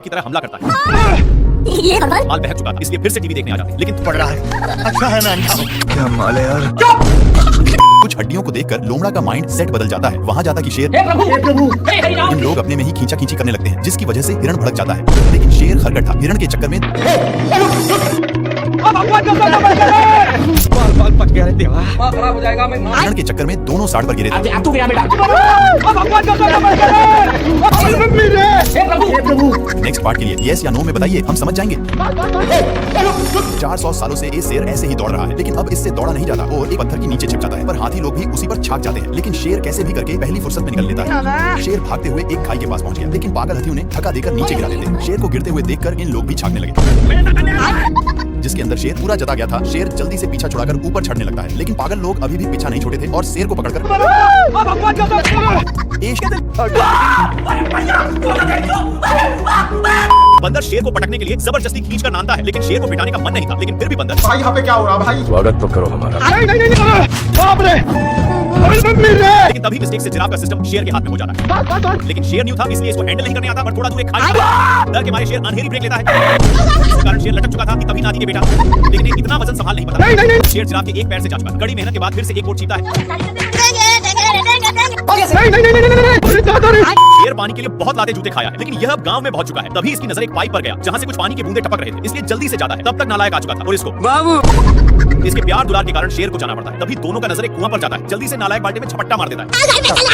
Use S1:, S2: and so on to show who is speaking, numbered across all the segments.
S1: की तरह हमला करता है।
S2: ये भगवान
S1: माल बहक चुका था, इसलिए फिर से टीवी देखने आ जाते हैं, लेकिन
S3: पड़ रहा है। अच्छा है मैं अंधा हूँ।
S4: क्या माल है यार।
S1: कुछ हड्डियों को देखकर लोमड़ा का माइंड सेट बदल जाता है। वहाँ जाता कि शेर, इन लोग अपने में ही खींचा खींची करने लगते हैं, जिसकी वजह से हिरण भड़क जाता है। लेकिन शेर खरगट था, हिरण के चक्कर में
S3: बाल पक गया रे देवा।
S5: खराब हो जाएगा। मैं
S1: हिरण के चक्कर में दोनों साड़ पर गिरे थे।
S5: अब तू गया बेटा।
S1: नेक्स्ट पार्ट के लिए यस या नो में बताइए, हम समझ जाएंगे। 400 सालों से ये शेर ऐसे ही दौड़ रहा है, लेकिन अब इससे दौड़ा नहीं जाता और एक पत्थर के नीचे छिप जाता है। पर हाथी लोग भी उसी पर छाप जाते हैं, लेकिन शेर कैसे भी करके पहली फुर्सत में निकल लेता है। शेर भागते हुए एक खाई के पास पहुंच गया, लेकिन पागल हाथी उन्हें धक्का देकर नीचे गिरा देते। शेर को गिरते हुए देखकर इन लोग भी छागने लगे, जिसके अंदर शेर पूरा जता गया था। शेर जल्दी से पीछा छुड़ाकर ऊपर चढ़ने लगता है, लेकिन पागल लोग अभी भी पीछा नहीं छोड़े थे और शेर को पकड़कर बंदर शेर को पटकने के लिए जबरदस्ती खींच कर नांदा है, लेकिन शेर को पिटाने का मन नहीं था। लेकिन फिर भी बंदर
S3: भाई यहाँ पे क्या हो रहा है भाई?
S4: स्वागत तो करो हमारा।
S1: लेकिन तभी मिस्टेक से जिराफ का सिस्टम शेर के हाथ में हो जाता है। लेकिन शेर न्यू था, इसलिए इसको हैंडल नहीं करने आता। पर थोड़ा दूर एक खाई, डर के मारे शेर अनहेरी ब्रेक लेता है। इस कारण शेर लटक चुका था कि तभी नादी के बेटा, लेकिन ये इतना वजन संभाल नहीं पाता। शेर जिराफ के एक पैर से जा चुका। कड़ी मेहनत के बाद फिर से एक वोट जीता है। शेर पानी के लिए बहुत लाते जूते खाया है, लेकिन यह अब गांव में पहुंच चुका है। तभी इसकी नजर एक पाइप पर गया, जहां से कुछ पानी के बूंदे टपक रहे थे, इसलिए जल्दी से जाता है। तब तक नालायक आ चुका था और इसको इसके प्यार दुलार के कारण शेर को जाना पड़ता है। तभी दोनों का नजर एक कुआं पर जाता है। जल्दी से नालायक बाल्टी में झपट्टा मार देता है।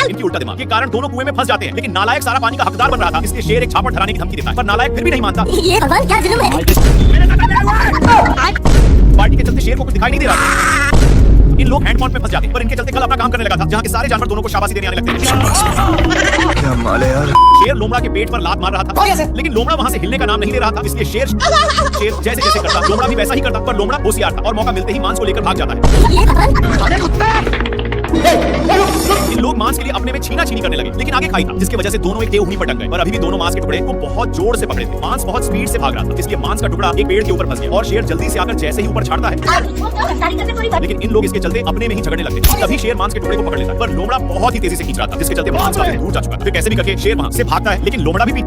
S1: इनकी उल्टा दिमाग के कारण दोनों कुएं में फंस जाते हैं, लेकिन नालायक सारा पानी का हकदार बन रहा था, इसलिए शेर एक छापड़ ठहराने की धमकी देता है। पर नालायक फिर भी नहीं मानता।
S2: ये भगवान क्या जुल्म है।
S1: पार्टी के चलते शेर को कुछ दिखाई नहीं दे रहा। इन लोग हैंड पॉन्ड में फंस जाते हैं, पर इनके चलते कल अपना काम करने लगा था, जहाँ के सारे जानवर दोनों को शाबाशी देने आने लगते हैं।
S4: क्या माल है यार।
S1: शेर लोमड़ा के पेट पर लात मार रहा था, लेकिन लोमड़ा वहाँ से हिलने का नाम नहीं ले रहा था। इसलिए शेर जैसे जैसे करता, लोमड़ा भी वैसा ही करता। पर लोमड़ा होशियार था और मौका मिलते ही मांस को लेकर भाग जाता है।
S2: ये भगवान
S1: इन लोग मांस के लिए अपने में छीना छीनी करने लगे, लेकिन आगे खाई था, जिसकी वजह से दोनों एक देवहुनी पर टंग गए। पर अभी भी दोनों मांस के टुकड़े को बहुत जोर से पकड़े थे। मांस बहुत स्पीड से भाग रहा था, इसलिए मांस का टुकड़ा एक पेड़ के ऊपर फंस गया और शेर जल्दी से आकर जैसे ही ऊपर छाड़ता है, लेकिन इन लोग इसके चलते अपने में ही झगड़ने लगते। तभी शेर मांस के टुकड़े को पकड़ लेता है, पर लोमड़ा बहुत ही तेजी से खींच रहा था, जिसके चलते मांस काफी दूर जा चुका था। फिर कैसे भी करके शेर वहां से भागता है, लेकिन लोमड़ा भी